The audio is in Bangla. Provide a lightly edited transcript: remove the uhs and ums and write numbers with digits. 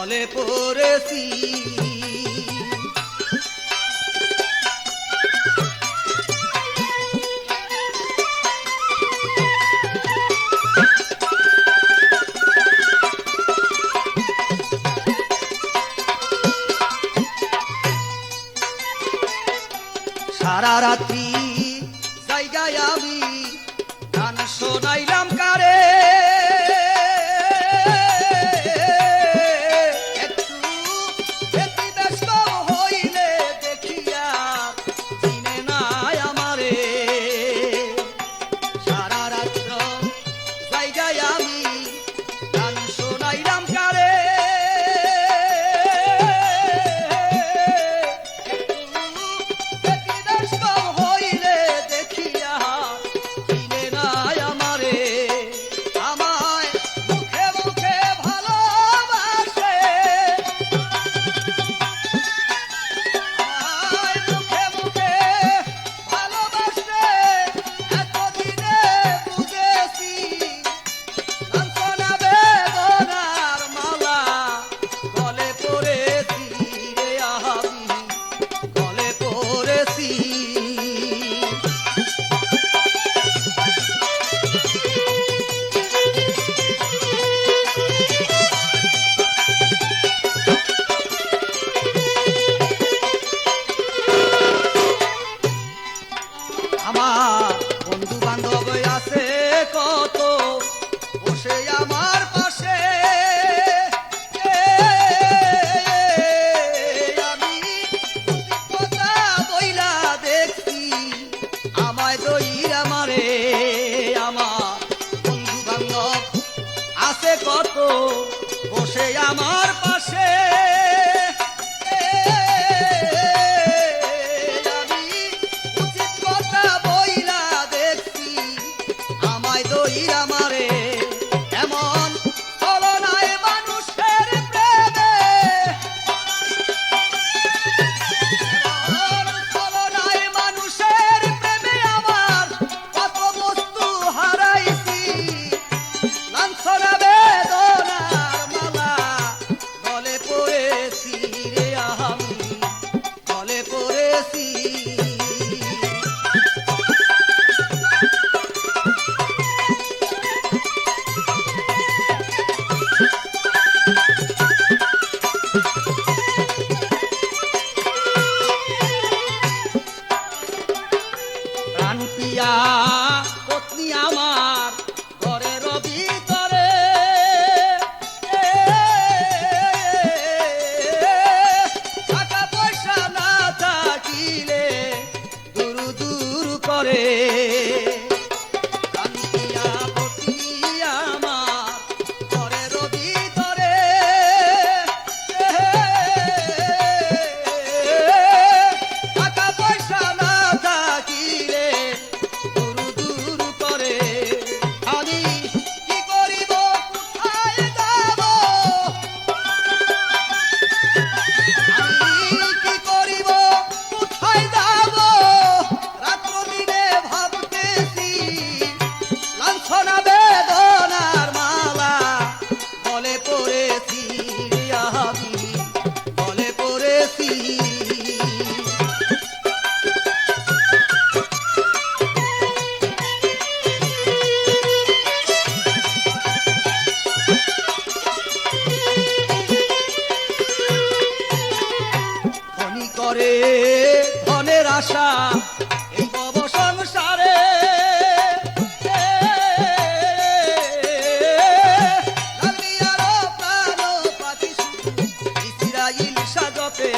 গলে পড়েছি। সারা রাত্রি জায়গায় আমি গান শোনাইলাম কারে, একটু ব্যতিব্যস্ত হইলে দেখিয়া চিনে নাই আমারে। সারা রাত্র জায়গায় আমি গান শোনাইলাম কারে, আমার বন্ধু বান্ধব আছে কত বসে আমার পাশে, আমি কথা বইলা দেখছি আমায় দইরা মারে। আমার বন্ধু বান্ধব আছে কত বসে আমার পাশে, পত্নী আমার ঘরের ভিতরে, টাকা পয়সা না থাকিলে দূর দূর করে। করে ধনের আশা এই ভব সংসারে, প্রাণ পাতি ইসরাইল সাজতে।